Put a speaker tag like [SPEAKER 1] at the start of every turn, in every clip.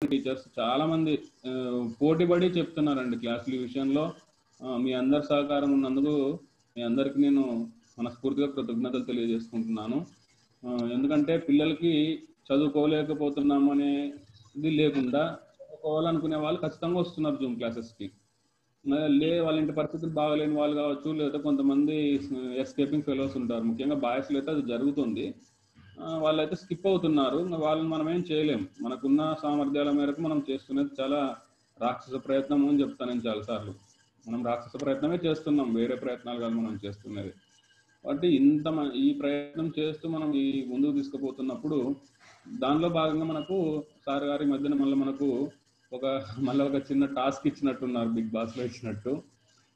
[SPEAKER 1] Teachers చాలా మంది పోటీపడి చెప్తున్నారండి క్లాసుల విషయంలో. మీ అందరి సహకారం ఉన్నందుకు మీ అందరికి నేను మనస్ఫూర్తిగా కృతజ్ఞతలు తెలియజేసుకుంటున్నాను. ఎందుకంటే పిల్లలకి చదువుకోలేకపోతున్నాము అనేది లేకుండా చదువుకోవాలనుకునే వాళ్ళు ఖచ్చితంగా వస్తున్నారు జూమ్ క్లాసెస్కి. వాళ్ళ ఇంటి పరిస్థితులు బాగలేని వాళ్ళు కావచ్చు, లేదా కొంతమంది ఎస్కేపింగ్ ఫెలోస్ ఉంటారు. ముఖ్యంగా బాయ్స్లో అయితే అది జరుగుతుంది. వాళ్ళైతే స్కిప్ అవుతున్నారు. వాళ్ళని మనం ఏం చేయలేం. మనకున్న సామర్థ్యాల మేరకు మనం చేస్తున్నది చాలా రాక్షస ప్రయత్నం అని చెప్తాను నేను చాలాసార్లు. మనం రాక్షస ప్రయత్నమే చేస్తున్నాం, వేరే ప్రయత్నాలు కాదు మనం చేస్తున్నది. కాబట్టి ఈ ప్రయత్నం చేస్తూ మనం ఈ ముందుకు తీసుకుపోతున్నప్పుడు దానిలో భాగంగా మనకు సార్ గారి మధ్యన మనకు మళ్ళీ ఒక చిన్న టాస్క్ ఇచ్చినట్టున్నారు, బిగ్ బాస్లో ఇచ్చినట్టు.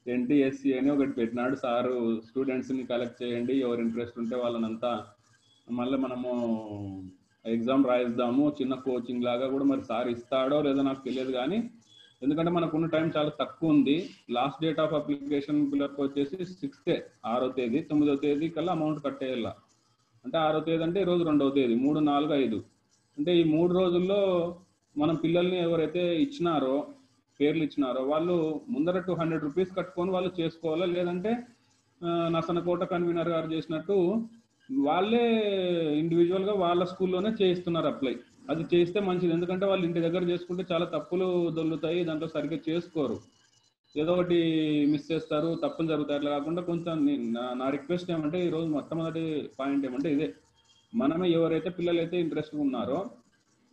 [SPEAKER 1] ఎన్టీఎస్సీ అని ఒకటి పెట్టినాడు సారు. స్టూడెంట్స్ని కలెక్ట్ చేయండి, ఎవరు ఇంట్రెస్ట్ ఉంటే వాళ్ళనంతా మళ్ళీ మనము ఎగ్జామ్ రాయిద్దాము, చిన్న కోచింగ్ లాగా కూడా. మరి సార్ ఇస్తాడో లేదో నాకు తెలియదు, కానీ ఎందుకంటే మనకున్న టైం చాలా తక్కువ ఉంది. లాస్ట్ డేట్ ఆఫ్ అప్లికేషన్ పిల్లర్కి వచ్చేసి 6th 6వ తేదీ, 9వ తేదీ కల్లా అమౌంట్ కట్టేయాల. అంటే 6వ తేదీ అంటే ఈరోజు 2వ తేదీ, 3, 4, 5 అంటే ఈ 3 రోజుల్లో మనం పిల్లల్ని ఎవరైతే పేర్లు ఇచ్చినారో వాళ్ళు ముందర 200 రూపీస్ కట్టుకొని వాళ్ళు చేసుకోవాలా. లేదంటే నసనకోట కన్వీనర్ గారు చేసినట్టు వాళ్ళే ఇండివిజువల్గా వాళ్ళ స్కూల్లోనే చేయిస్తున్నారు అప్లై. అది చేస్తే మంచిది, ఎందుకంటే వాళ్ళు ఇంటి దగ్గర చేసుకుంటే చాలా తప్పులు దొల్లుతాయి, దాంట్లో సరిగ్గా చేసుకోరు, ఏదో ఒకటి మిస్ చేస్తారు, తప్పులు జరుగుతాయి. అట్లా కాకుండా కొంచెం నా రిక్వెస్ట్ ఏమంటే ఈరోజు మొట్టమొదటి పాయింట్ ఏమంటే ఇదే, మనమే ఎవరైతే పిల్లలైతే ఇంట్రెస్ట్గా ఉన్నారో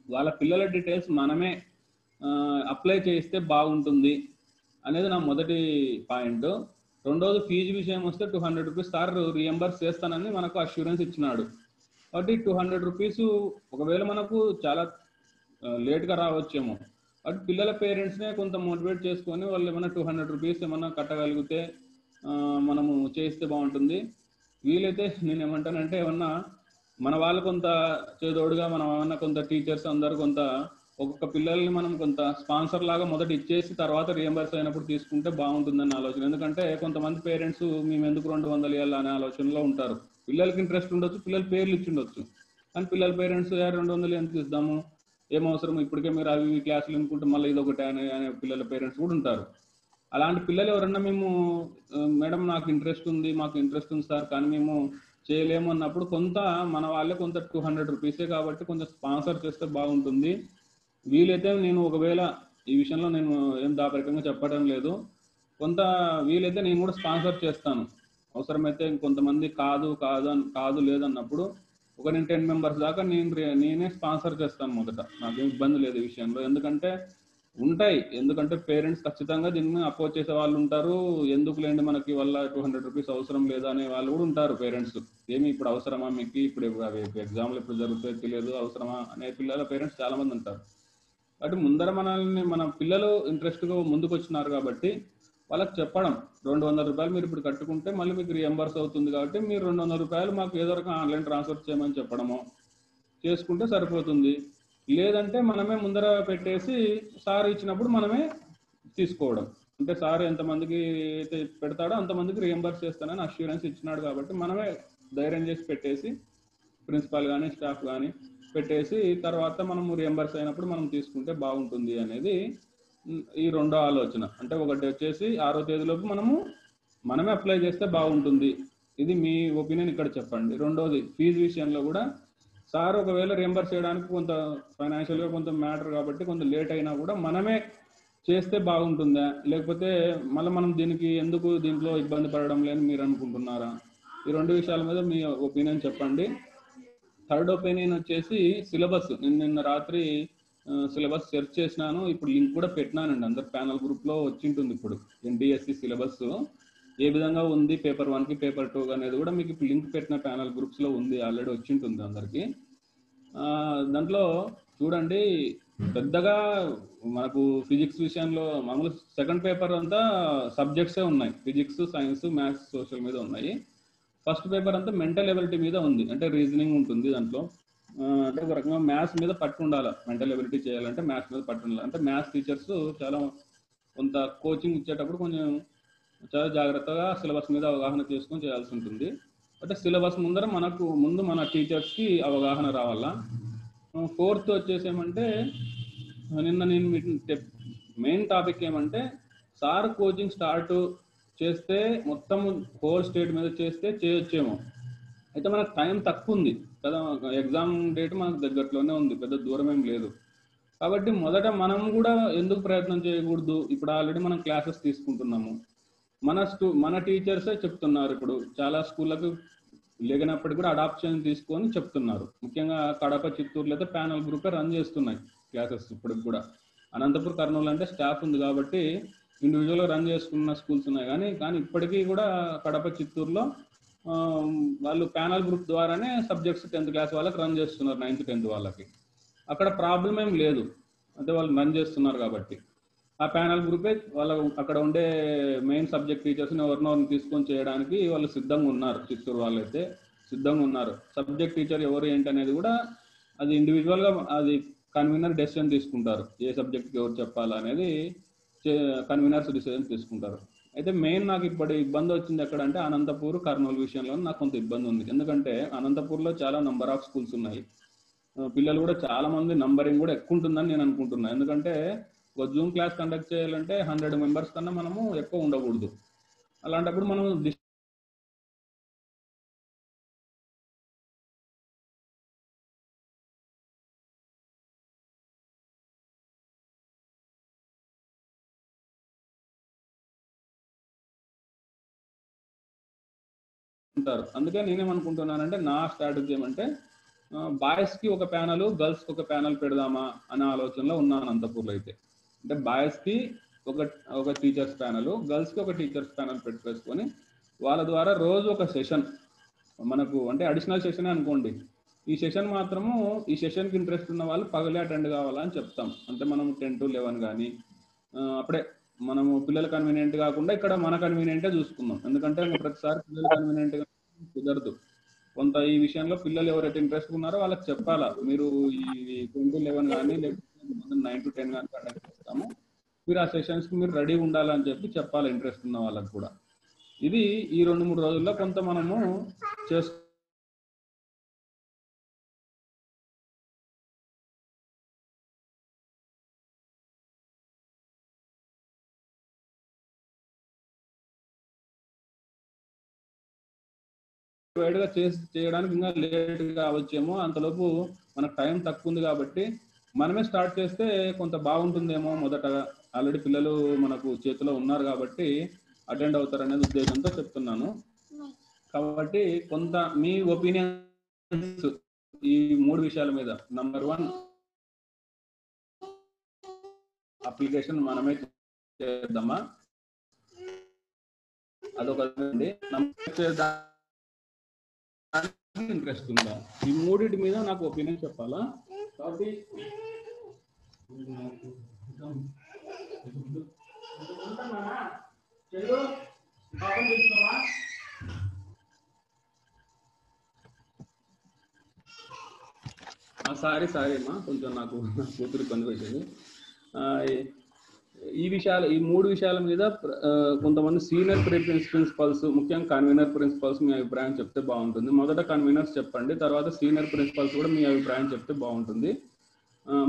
[SPEAKER 1] వాళ్ళ పిల్లల డీటెయిల్స్ మనమే అప్లై చేయిస్తే బాగుంటుంది అనేది నా మొదటి పాయింట్. రెండోది, ఫీజు విషయం వస్తే 200 రూపీస్ సార్ రీఎంబర్స్ చేస్తానని మనకు అష్యూరెన్స్ ఇచ్చినాడు. కాబట్టి 200 రూపీస్ ఒకవేళ మనకు చాలా లేట్గా రావచ్చేమో, బట్ పిల్లల పేరెంట్స్నే కొంత మోటివేట్ చేసుకొని వాళ్ళు ఏమైనా 200 రూపీస్ ఏమన్నా కట్టగలిగితే మనము చేస్తే బాగుంటుంది. వీలైతే నేను ఏమంటానంటే ఏమన్నా మన వాళ్ళు కొంత చేదోడుగా మనం ఏమన్నా కొంత టీచర్స్ అందరూ కొంత ఒక్కొక్క పిల్లల్ని మనం కొంత స్పాన్సర్ లాగా మొదట ఇచ్చేసి తర్వాత రియంబర్స్ అయినప్పుడు తీసుకుంటే బాగుంటుందన్న ఆలోచన. ఎందుకంటే కొంతమంది పేరెంట్స్ మేము ఎందుకు 200 ఇవ్వాలి అనే ఆలోచనలో ఉంటారు. పిల్లలకి ఇంట్రెస్ట్ ఉండొచ్చు, పిల్లల పేర్లు ఇచ్చిండొచ్చు, కానీ పిల్లల పేరెంట్స్ 200 ఎంత ఇద్దాము, ఏమవసరం, ఇప్పటికే మీరు అవి క్లాసులు అనుకుంటే మళ్ళీ ఇది ఒకటి అనే పిల్లల పేరెంట్స్ కూడా ఉంటారు. అలాంటి పిల్లలు ఎవరన్నా మేము మేడం నాకు ఇంట్రెస్ట్ ఉంది, మాకు ఇంట్రెస్ట్ ఉంది సార్, కానీ మేము చేయలేము అన్నప్పుడు కొంత మన వాళ్ళే కొంత 200 రూపీసే కాబట్టి కొంచెం స్పాన్సర్ చేస్తే బాగుంటుంది. వీలైతే నేను ఒకవేళ ఈ విషయంలో నేను ఏం దాపరికంగా చెప్పడం లేదు, కొంత వీలైతే నేను కూడా స్పాన్సర్ చేస్తాను. అవసరమైతే కొంతమంది కాదు లేదన్నప్పుడు ఒక 10 మెంబర్స్ దాకా నేనే స్పాన్సర్ చేస్తాను మొదట. నాకేం ఇబ్బంది లేదు ఈ విషయంలో. ఎందుకంటే పేరెంట్స్ ఖచ్చితంగా దీన్ని అపోజ్ చేసే వాళ్ళు ఉంటారు. ఎందుకు లేండి మనకి వల్ల 200 రూపీస్ అవసరం లేదా అనే వాళ్ళు కూడా ఉంటారు పేరెంట్స్. ఏమి ఇప్పుడు అవసరమా మీకు, ఇప్పుడు ఎగ్జామ్లు ఎప్పుడు జరుగుతాయో తెలియదు, అవసరమా అనే పిల్లల పేరెంట్స్ చాలా మంది ఉంటారు. కాబట్టి ముందర మన పిల్లలు ఇంట్రెస్ట్గా ముందుకు వచ్చినారు కాబట్టి వాళ్ళకి చెప్పడం, 200 రూపాయలు మీరు ఇప్పుడు కట్టుకుంటే మళ్ళీ మీకు రియంబర్స్ అవుతుంది కాబట్టి మీరు 200 రూపాయలు మాకు ఏదో రకం ఆన్లైన్ ట్రాన్స్ఫర్ చేయమని చెప్పడము చేసుకుంటే సరిపోతుంది. లేదంటే మనమే ముందర పెట్టేసి సార్ ఇచ్చినప్పుడు మనమే తీసుకోవడం. అంటే సార్ ఎంతమందికి అయితే పెడతాడో అంతమందికి రియంబర్స్ చేస్తానని అష్యూరెన్స్ ఇచ్చినాడు కాబట్టి మనమే ధైర్యం చేసి పెట్టేసి ప్రిన్సిపాల్ కానీ స్టాఫ్ కానీ పెట్టేసి తర్వాత మనము రియంబర్స్ అయినప్పుడు మనం తీసుకుంటే బాగుంటుంది అనేది ఈ రెండో ఆలోచన. అంటే ఒకటి వచ్చేసి 6వ తేదీలోపు మనమే అప్లై చేస్తే బాగుంటుంది. ఇది మీ ఒపీనియన్ ఇక్కడ చెప్పండి. రెండోది, ఫీజు విషయంలో కూడా సార్ ఒకవేళ రియంబర్స్ చేయడానికి కొంత ఫైనాన్షియల్గా కొంత మ్యాటర్ కాబట్టి కొంత లేట్ అయినా కూడా మనమే చేస్తే బాగుంటుందా, లేకపోతే మళ్ళీ మనం దీంట్లో ఇబ్బంది పడడం లేని మీరు అనుకుంటున్నారా? ఈ రెండు విషయాల మీద మీ ఒపీనియన్ చెప్పండి. థర్డ్ ఒపీనియన్ వచ్చేసి సిలబస్. నిన్న రాత్రి సిలబస్ సెర్చ్ చేసినాను, ఇప్పుడు లింక్ కూడా పెట్టినానండి, అందరు ప్యానల్ గ్రూప్లో వచ్చింటుంది. ఇప్పుడు ఎన్టీఎస్సీ సిలబస్ ఏ విధంగా ఉంది, పేపర్ 1కి పేపర్ 2 అనేది కూడా మీకు ఇప్పుడు లింక్ పెట్టిన ప్యానల్ గ్రూప్స్లో ఉంది, ఆల్రెడీ వచ్చింటుంది అందరికీ. దాంట్లో చూడండి, పెద్దగా మనకు ఫిజిక్స్ విషయంలో మామూలు సెకండ్ పేపర్ అంతా సబ్జెక్ట్సే ఉన్నాయి, ఫిజిక్స్, సైన్స్, మ్యాథ్స్, సోషల్ మీద ఉన్నాయి. ఫస్ట్ పేపర్ అంతా మెంటల్ ఎబిలిటీ మీద ఉంది, అంటే రీజనింగ్ ఉంటుంది దాంట్లో. అంటే ఒక రకంగా మ్యాథ్స్ మీద పట్టు ఉండాలి, మెంటల్ ఎబిలిటీ చేయాలంటే మ్యాథ్స్ మీద పట్టు ఉండాలి. అంటే మ్యాథ్స్ టీచర్స్ చాలా కొంత కోచింగ్ ఇచ్చేటప్పుడు కొంచెం చాలా జాగ్రత్తగా సిలబస్ మీద అవగాహన చేసుకొని చేయాల్సి ఉంటుంది. అంటే సిలబస్ ముందు మన టీచర్స్కి అవగాహన రావాలా. ఫోర్త్ వచ్చేసేమంటే నిన్న నేను మెయిన్ టాపిక్ ఏమంటే సార్ కోచింగ్ స్టార్ట్ చేస్తే మొత్తం హోల్ స్టేట్ మీద చేస్తే చేయొచ్చేమో, అయితే మనకు టైం తక్కువ ఉంది కదా, ఎగ్జామ్ డేట్ మనకు దగ్గరలోనే ఉంది, పెద్ద దూరం ఏం లేదు. కాబట్టి మొదట మనం కూడా ఎందుకు ప్రయత్నం చేయకూడదు? ఇప్పుడు ఆల్రెడీ మనం క్లాసెస్ తీసుకుంటున్నాము, మన టీచర్సే చెప్తున్నారు, ఇప్పుడు చాలా స్కూళ్ళకు లేనప్పటికీ కూడా అడాప్షన్ తీసుకొని చెప్తున్నారు. ముఖ్యంగా కడప, చిత్తూరులో అయితే ప్యానల్ గ్రూపే రన్ చేస్తున్నాయి క్లాసెస్ ఇప్పటికి కూడా. అనంతపూర్, కర్నూలు అంటే స్టాఫ్ ఉంది కాబట్టి ఇండివిజువల్గా రన్ చేసుకున్న స్కూల్స్ ఉన్నాయి, కానీ ఇప్పటికీ కూడా కడప, చిత్తూరులో వాళ్ళు ప్యానల్ గ్రూప్ ద్వారానే సబ్జెక్ట్స్ 10th క్లాస్ వాళ్ళకి రన్ చేస్తున్నారు, 9th 10th వాళ్ళకి. అక్కడ ప్రాబ్లం ఏం లేదు, అంటే వాళ్ళు రన్ చేస్తున్నారు కాబట్టి. ఆ ప్యానల్ గ్రూపే వాళ్ళ అక్కడ ఉండే మెయిన్ సబ్జెక్ట్ టీచర్స్ని ఎవరినోరిని తీసుకొని చేయడానికి వాళ్ళు సిద్ధంగా ఉన్నారు. చిత్తూరు వాళ్ళు అయితే సిద్ధంగా ఉన్నారు. సబ్జెక్ట్ టీచర్ ఎవరు ఏంటి అనేది కూడా అది ఇండివిజువల్గా అది కన్వీనర్ డెసిషన్ తీసుకుంటారు, ఏ సబ్జెక్ట్కి ఎవరు చెప్పాలనేది కన్వీనర్స్ డిసిజన్ తీసుకుంటారు. అయితే మెయిన్ నాకు ఇప్పుడు ఇబ్బంది వచ్చింది ఎక్కడంటే అనంతపూర్, కర్నూలు విషయంలో నాకు కొంత ఇబ్బంది ఉంది. ఎందుకంటే అనంతపూర్లో చాలా నెంబర్ ఆఫ్ స్కూల్స్ ఉన్నాయి, పిల్లలు కూడా చాలా మంది, నంబరింగ్ కూడా ఎక్కువ ఉంటుందని నేను అనుకుంటున్నాను. ఎందుకంటే ఒక జూమ్ క్లాస్ కండక్ట్ చేయాలంటే 100 మెంబర్స్ కన్నా మనము ఎక్కువ ఉండకూడదు. అలాంటప్పుడు మనం ఉంటారు. అందుకే నేనేమనుకుంటున్నానంటే నా స్ట్రాటజీ ఏమంటే బాయ్స్కి ఒక ప్యానల్, గర్ల్స్కి ఒక ప్యానల్ పెడదామా అనే ఆలోచనలో ఉన్నాను అనంతపూర్లో అయితే. అంటే బాయ్స్కి ఒక టీచర్స్ ప్యానల్, గర్ల్స్కి ఒక టీచర్స్ ప్యానల్ పెట్టేసుకొని వాళ్ళ ద్వారా రోజు ఒక సెషన్ మనకు, అంటే అడిషనల్ సెషన్ అనుకోండి, ఈ సెషన్ మాత్రము ఈ సెషన్కి ఇంట్రెస్ట్ ఉన్న వాళ్ళు పగలే అటెండ్ కావాలని చెప్తాం. అంటే మనం 10 to 11 కానీ అప్పుడే మనము పిల్లల కన్వీనియంట్ కాకుండా ఇక్కడ మన కన్వీనియంటే చూసుకుందాం. ఎందుకంటే ప్రతిసారి పిల్లల కన్వీనియంట్గా కుదరదు. కొంత ఈ విషయంలో పిల్లలు ఎవరైతే ఇంట్రెస్ట్ ఉన్నారో వాళ్ళకి చెప్పాలా, మీరు ఈ 10 to 11 కానీ లేకపోతే 9 to 10 కానీ కండక్ట్ చేస్తాము, మీరు ఆ సెషన్స్కి మీరు రెడీ ఉండాలని చెప్పాలి ఇంట్రెస్ట్ ఉన్న వాళ్ళకి కూడా. ఇది ఈ 2-3 రోజుల్లో కొంత మనము చేసు వైడ్గా చేయడానికి ఇంకా లేట్ కావచ్చేమో, అంతలోపు మనకు టైం తక్కువ ఉంది కాబట్టి మనమే స్టార్ట్ చేస్తే కొంత బాగుంటుందేమో. మొదటగా ఆల్రెడీ పిల్లలు మనకు చేతిలో ఉన్నారు కాబట్టి అటెండ్ అవుతారనేది ఉద్దేశంతో చెప్తున్నాను. కాబట్టి కొంత మీ ఒపీనియన్స్ ఈ 3 విషయాల మీద. నంబర్ 1, అప్లికేషన్ మనమే చేద్దామా, అదొకటి. ఇంట్రెస్ట్ ఉందా, ఈ 3 మీద నాకు ఒపీనియన్ చెప్పాలా. కాబట్టి సారీ అమ్మా, కొంచెం నాకు కూతురు ఇబ్బంది పెట్టింది. ఈ 3 విషయాల మీద కొంతమంది సీనియర్ ప్రిన్సిపల్స్, ముఖ్యంగా కన్వీనర్ ప్రిన్సిపల్స్ మీ అభిప్రాయం చెప్తే బాగుంటుంది. మొదట కన్వీనర్స్ చెప్పండి, తర్వాత సీనియర్ ప్రిన్సిపల్స్ కూడా మీ అభిప్రాయం చెప్తే బాగుంటుంది.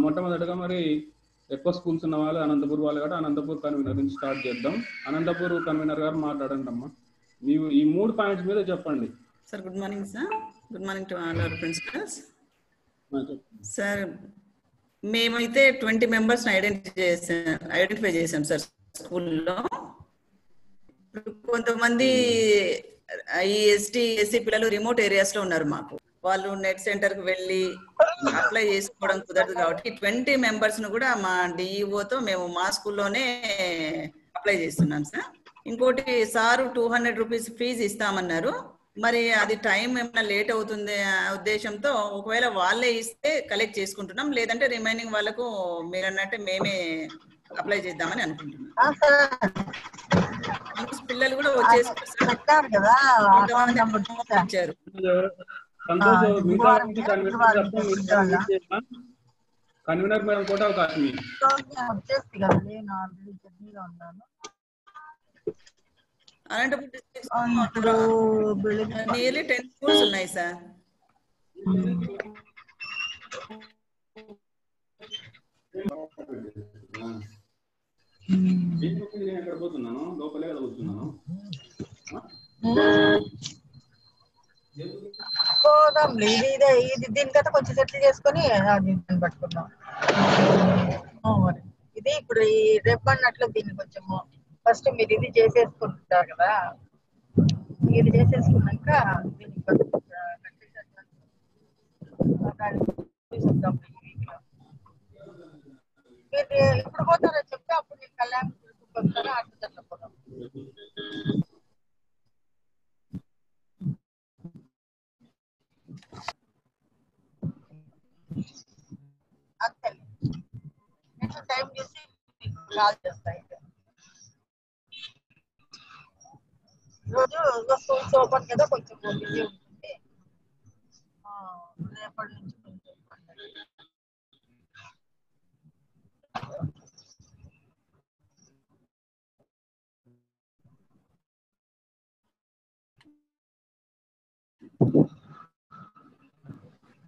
[SPEAKER 1] మొట్టమొదటిగా మరి ఎక్కువ స్కూల్స్ ఉన్న వాళ్ళు అనంతపూర్ వాళ్ళు కాబట్టి అనంతపూర్ కన్వీనర్ నుంచి స్టార్ట్ చేద్దాం. అనంతపూర్ కన్వీనర్ గారు మాట్లాడండి అమ్మా, మీరు ఈ 3 పాయింట్స్ మీద చెప్పండి.
[SPEAKER 2] Sir good morning sir. Good morning to all our principals. Sir మేమైతే 20 మెంబర్స్ ఐడెంటిఫై చేసాం సార్ స్కూల్లో. కొంతమంది ఈ ఎస్సీ పిల్లలు రిమోట్ ఏరియాస్ లో ఉన్నారు. మాకు వాళ్ళు నెట్ సెంటర్ కి వెళ్ళి అప్లై చేసుకోవడం కుదరదు కాబట్టి 20 మెంబర్స్ ను కూడా మా డిఈఓతో మేము మా స్కూల్లోనే అప్లై చేస్తున్నాం సార్. ఇంకోటి సారు 200 రూపీస్ ఫీజు ఇస్తామన్నారు. మరి అది టైం ఏమైనా లేట్ అవుతుంది ఉద్దేశంతో ఒకవేళ వాళ్ళే ఇస్తే కలెక్ట్ చేసుకుంటున్నాం, లేదంటే రిమైనింగ్ వాళ్ళకు మీరు అన్నట్టే మేమే అప్లై చేద్దామని అనుకుంటున్నాం. పిల్లలు కూడా వచ్చేసారు.
[SPEAKER 1] కన్వీనర్ మేడం కూడా అవకాశం
[SPEAKER 2] నియర్లీ 10 స్కూల్స్ ఉన్నాయి సార్.
[SPEAKER 1] నేను ఎక్కడ పోతున్నాను, లోపలే కదా కూర్చున్నాను.
[SPEAKER 3] ఇది దీనికైతే కొంచెం సెటిల్ చేసుకొని పట్టుకున్నాం. ఇది ఇప్పుడు ఈ రేపు అన్నట్లు దీన్ని కొంచెము ఫస్ట్ మీరు ఇది చేసేసుకుంటారు కదా, ఇది చేసేసుకున్నాక దీనికి మీరు ఎప్పుడు పోతారో చెప్తే అప్పుడు నేను కళ్యాణ్ వస్తాను, అట్లా పోతాం. అంతే నెక్స్ట్ టైం చూసి మీకు కాల్ చేస్తాయి. రోజు స్కూల్స్ ఓపెన్ కదా, కొంచెం బిజీ ఉంటుంది. రేపటి నుంచి కొంచెం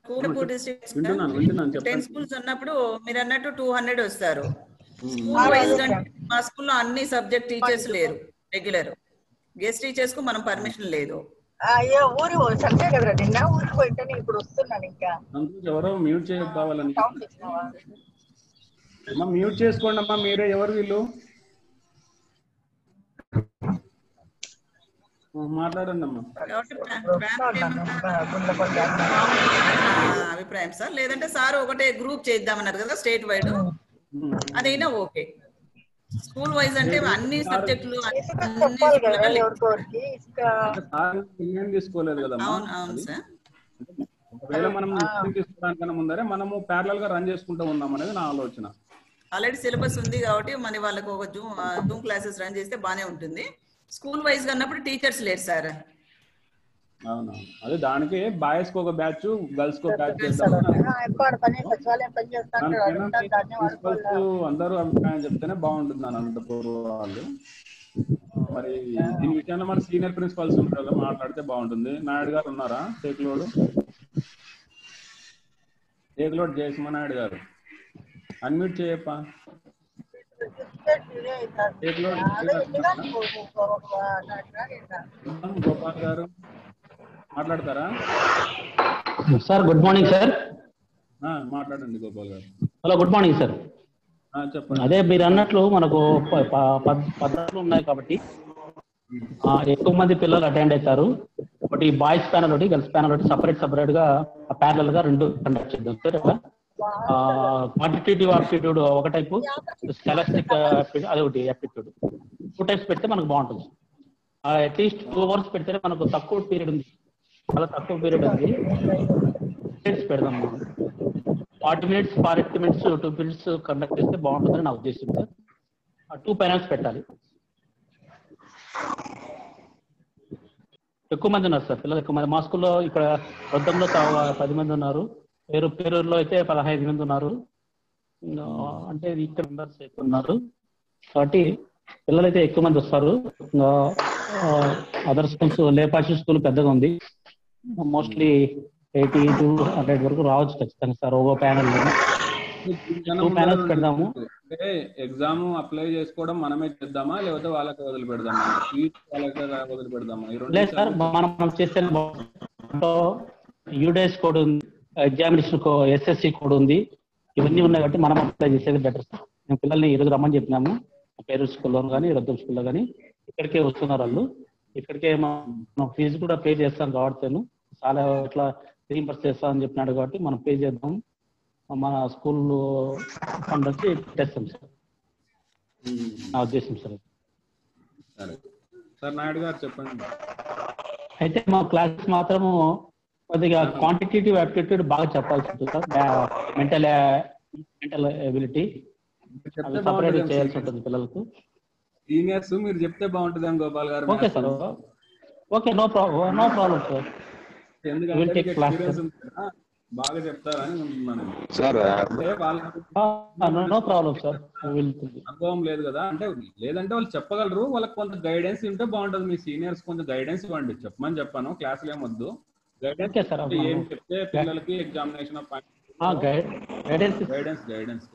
[SPEAKER 2] కూకట్పల్లి డిస్ట్రిక్ట్ 10 స్కూల్స్ ఉన్నప్పుడు మీరు అన్నట్టు 200 వస్తారు. స్కూల్ వైజ్ మా స్కూల్లో అన్ని సబ్జెక్ట్ టీచర్స్ లేరు, రెగ్యులర్ గెస్ట్ టీచర్స్ కు మనం పర్మిషన్ లేదు.
[SPEAKER 3] అయ్యో ఊరి సండే కదా, నిన్న ఊరికి పోయింటే ఇప్పుడు వస్తున్నాను. ఇంకా
[SPEAKER 1] ఎవరో మ్యూట్ కావాలని మ్యూట్ చేసుకోండి అమ్మా. మీరే ఎవరు వీళ్ళు? మాట్లాడండి అమ్మా.
[SPEAKER 2] అభిప్రాయం సార్, లేదంటే సార్ ఒకటే గ్రూప్ చేద్దామన్నారు కదా స్టేట్ వైడ్, అదైనా ఓకే. స్కూల్ వైజ్ అంటే అన్ని సబ్జెక్టులు
[SPEAKER 1] తీసుకోలేదు కదా.
[SPEAKER 2] అవును సార్.
[SPEAKER 1] ఒకవేళ మనం తీసుకోవడానికన్నా ముందరే మనము ప్యారలల్ గా రన్ చేసుకుంటూ ఉన్నాం అనేది నా ఆలోచన.
[SPEAKER 2] ఆల్రెడీ సిలబస్ ఉంది కాబట్టి మన వాళ్ళకి ఒక జూమ్ క్లాసెస్ రన్ చేస్తే బానే ఉంటుంది. స్కూల్ వైజ్ గా అన్నప్పుడు టీచర్స్ లేరు సార్.
[SPEAKER 1] అవునవును, అదే దానికి బాయ్స్ కు ఒక బ్యాచ్, గర్ల్స్ కు బ్యాచ్ అందరూ అభిప్రాయం చెప్తేనే బాగుంటుంది అని అనంతపూర్ వాళ్ళు. మరి దీని విషయంలో మన సీనియర్ ప్రిన్సిపల్స్ ఉంటారు, మాట్లాడితే బాగుంటుంది. నాయుడు గారు ఉన్నారా? టేక్లోడ్ జయసింహ నాయుడు గారు అన్మ్యూట్ చేయప్పా. గోపాల్ గారు మాట్లాడతారా
[SPEAKER 4] సార్? Good morning sir.
[SPEAKER 1] మాట్లాడండి గోపాల్ గారు.
[SPEAKER 4] Hello, good morning sir.
[SPEAKER 1] చెప్పండి.
[SPEAKER 4] అదే మీరు అన్నట్లు మనకు పద్ధతులు ఉన్నాయి కాబట్టి ఎక్కువ మంది పిల్లలు అటెండ్ అవుతారు. ఒకటి బాయ్స్ ప్యానల్ ఒకటి, గర్ల్స్ ప్యానల్ ఒకటి, సపరేట్ గా ప్యారలల్ గా 2 కండక్ట్ చేద్దాం సార్. క్వాంటిటేటివ్ ఆప్టిట్యూడ్ ఒక టైపు, స్కాలస్టిక్ అది ఒకటి యాప్టిట్యూడ్. 2 టైప్స్ పెడితే మనకు బాగుంటుంది. అట్లీస్ట్ 2 hours పెడితే మనకు తక్కువ పీరియడ్ ఉంది, చాలా తక్కువ పీరియడ్ ఉంది. పెడదాం మనం 40 minutes 40 minutes 2 periods కండక్ట్ చేస్తే బాగుంటుందని నా ఉద్దేశం సార్. 2 panels పెట్టాలి. ఎక్కువ మంది ఉన్నారు సార్, పిల్లలు ఎక్కువ మంది. మా స్కూల్లో ఇక్కడ వృద్ధంలో 10 మంది ఉన్నారు, పేరూరులో అయితే 15 మంది ఉన్నారు. అంటే ఇక్కడ మెంబర్స్ ఎక్కువ ఉన్నారు కాబట్టి పిల్లలు అయితే ఎక్కువ మంది వస్తారు. అదర్ స్కూల్స్, లేపాక్షి స్కూల్ పెద్దగా ఉంది, మోస్ట్లీ 80 to 100 వరకు రావచ్చు ఖచ్చితంగా సార్. ఓ ప్యానల్ 2 panels పెడదాము.
[SPEAKER 1] అంటే ఎగ్జామ్ అప్లై చేసుకోవడం మనమే చేద్దామా, లేకపోతే వాళ్ళకి వదిలి పెడదామా? వాళ్ళకి వదిలి పెడదామా?
[SPEAKER 4] లేదు సార్, మనం చేస్తే యూడేస్ కోడ్ ఉంది, ఎగ్జామినేషన్ SSC కోడ్ ఉంది, ఇవన్నీ ఉన్నాయి కాబట్టి మనం అప్లై చేసేది బెటర్ సార్. మేము పిల్లల్ని ఈరోజు రమ్మని చెప్పినాము, పేరు స్కూల్లో కానీ రొద్దం స్కూల్లో కానీ. ఇక్కడికే వస్తున్నారు వాళ్ళు, ఇక్కడికే మనం ఫీజు కూడా పే చేస్తాం కాబట్టి చాలా ఇట్లా రీయింబర్స్ చేస్తామని చెప్పినాడు కాబట్టి మనం పే చేద్దాం. మన స్కూల్ ఫండ్ వచ్చి పెట్టేస్తాం సార్, నా ఉద్దేశం సార్.
[SPEAKER 1] సార్ నాయుడు గారు చెప్పండి.
[SPEAKER 4] అయితే మా క్లాసెస్ మాత్రము కొద్దిగా క్వాంటిటేటివ్ యాప్టిట్యూడ్ బాగా చెప్పాల్సి ఉంటుంది సార్. మెంటల్ ఎబిలిటీ సపరేట్ చేయాల్సి ఉంటుంది పిల్లలకు.
[SPEAKER 1] సీనియర్స్ మీరు చెప్తే బాగుంటుంది గోపాల్ గారు.
[SPEAKER 4] Okay sir, okay, no problem sir.
[SPEAKER 1] ఎందుకంటే బాగా చెప్తారని అనుకున్నాను సార్.
[SPEAKER 4] నో ప్రాబ్లం సార్,
[SPEAKER 1] అనుభవం లేదు కదా, అంటే లేదంటే వాళ్ళు చెప్పగలరు, వాళ్ళకి కొంత గైడెన్స్ ఉంటే బాగుంటుంది. మీ సీనియర్స్ కొంచెం గైడెన్స్ ఇవ్వండి. చెప్పమని చెప్పాను, క్లాసులు ఏమొద్దు, గైడెన్స్ ఏం చెప్తే పిల్లలకి ఎగ్జామినేషన్
[SPEAKER 4] గైడెన్స్.
[SPEAKER 1] గైడెన్స్